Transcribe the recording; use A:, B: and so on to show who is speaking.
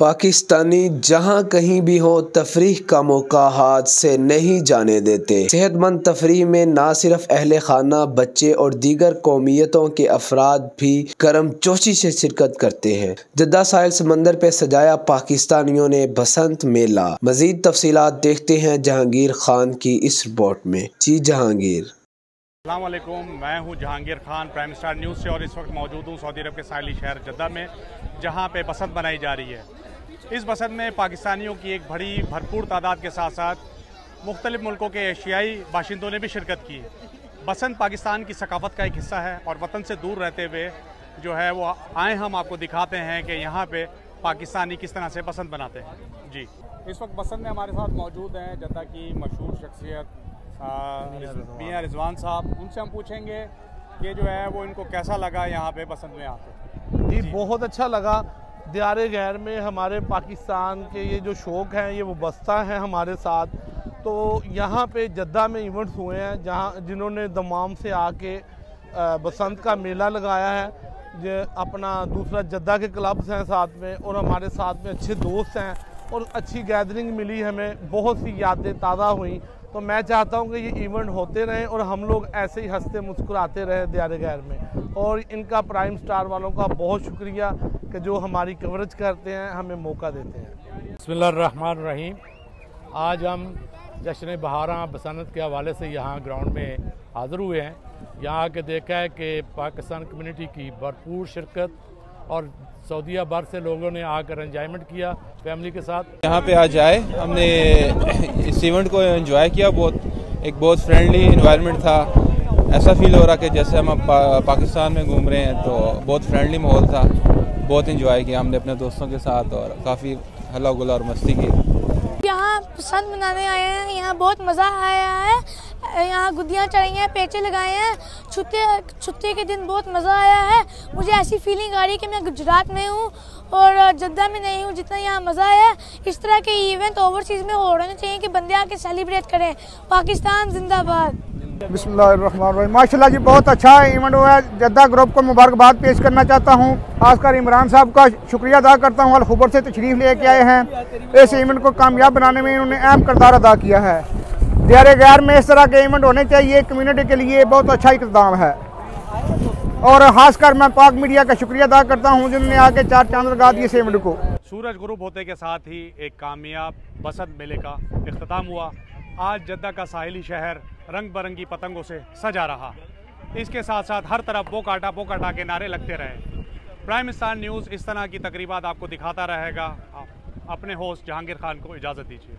A: पाकिस्तानी जहां कहीं भी हो तफरीह का मौका हाथ से नहीं जाने देते। सेहतमंद तफरीह में ना सिर्फ अहले खाना, बच्चे और दीगर कौमियतों के अफराद भी गर्मजोशी से शिरकत करते हैं। जद्दा साहिल समंदर पे सजाया पाकिस्तानियों ने बसंत मेला। मजीद तफसीलात देखते हैं जहांगीर खान की इस रिपोर्ट में। जी जहांगीर।
B: अस्सलाम वालेकुम, मैं हूं Jahangir Khan prime star news से और इस वक्त मौजूद हूं सऊदी अरब के साहिली शहर जद्दा में, जहां पे बसंत मनाई जा रही है। इस बसंत में पाकिस्तानियों की एक बड़ी भरपूर तादाद के साथ साथ मुख्तलिफ मुल्कों के एशियाई बाशिंदों ने भी शिरकत की। बसंत पाकिस्तान की सकाफत का एक हिस्सा है और वतन से दूर रहते हुए जो है वो आए हम आपको दिखाते हैं कि यहाँ पे पाकिस्तानी किस तरह से बसंत बनाते हैं। जी, इस वक्त बसंत में हमारे साथ मौजूद हैं जद्दा की मशहूर शख्सियत मियां रिजवान साहब। उनसे हम पूछेंगे कि जो है वो इनको कैसा लगा यहाँ पे बसंत में आके।
C: जी, बहुत अच्छा लगा। दियारे गैर में हमारे पाकिस्तान के ये जो शौक़ हैं ये वो बस्ता हैं हमारे साथ। तो यहाँ पे जद्दा में इवेंट्स हुए हैं जहाँ जिन्होंने दमाम से आके बसंत का मेला लगाया है। जो अपना दूसरा जद्दा के क्लब्स हैं साथ में और हमारे साथ में अच्छे दोस्त हैं और अच्छी गैदरिंग मिली, हमें बहुत सी यादें ताज़ा हुई। तो मैं चाहता हूँ कि ये इवेंट होते रहें और हम लोग ऐसे ही हंसते मुस्कुराते रहें दियारे गैर में। और इनका प्राइम स्टार वालों का बहुत शुक्रिया कि जो हमारी कवरेज करते हैं, हमें मौका देते हैं।
D: बिस्मिल्लाहिर्रहमानिर्रहीम। आज हम जश्न बहारां बसंत के हवाले से यहाँ ग्राउंड में हाज़िर हुए हैं। यहाँ आके देखा है कि पाकिस्तान कम्युनिटी की भरपूर शिरकत और सऊदीया भर से लोगों ने आकर एंजॉयमेंट किया फैमिली के साथ।
E: यहाँ पे आज आए, हमने इस इवेंट को एंजॉय किया। बहुत फ्रेंडली इन्वायरमेंट था। ऐसा फील हो रहा कि जैसे हम पाकिस्तान में घूम रहे हैं। तो बहुत फ्रेंडली माहौल था, बहुत एंजॉय किया हमने अपने दोस्तों के साथ और काफ़ी हल्ला गुल्ला और मस्ती की।
F: यहाँ बसंत मनाने आए हैं, यहाँ बहुत मज़ा आया है। यहाँ गुद्दियाँ चढ़ाई हैं, पेचे लगाए हैं। छुट्टी के दिन बहुत मज़ा आया है। मुझे ऐसी फीलिंग आ रही है कि मैं गुजरात में हूँ और जद्दा में नहीं हूँ, जितना यहाँ मज़ा आया। इस तरह के इवेंट ओवरसीज़ में हो रहे चाहिए कि बंदे आके सेलिब्रेट करें। पाकिस्तान जिंदाबाद।
G: बिस्मिल्लाहिर्रहमानिर्रहीम। माशाल्लाह जी, बहुत अच्छा इवेंट हुआ है। जद्दा ग्रुप को मुबारकबाद पेश करना चाहता हूँ। खासकर इमरान साहब का शुक्रिया अदा करता हूँ। अल-खुबर से तशरीफ़ लेके आए हैं। इस इवेंट को कामयाब बनाने में इन्होंने अहम किरदार अदा किया है। दियारे गैर में इस तरह के इवेंट होने चाहिए, कम्युनिटी के लिए बहुत अच्छा इक़दाम है। और खासकर मैं पाक मीडिया का शुक्रिया अदा करता हूँ जिन्होंने आके चार चांद लगा दिए इस इवेंट को।
B: सूरज गुरूब होते के साथ ही एक कामयाब बसंत मेले का इख्तिताम हुआ। आज जद्दा का साहिली शहर रंग बिरंगी पतंगों से सजा रहा। इसके साथ साथ हर तरफ वो काटा के नारे लगते रहे। प्राइम स्टार न्यूज़ इस तरह की तकरीबात आपको दिखाता रहेगा। अपने होस्ट जहांगीर खान को इजाज़त दीजिए।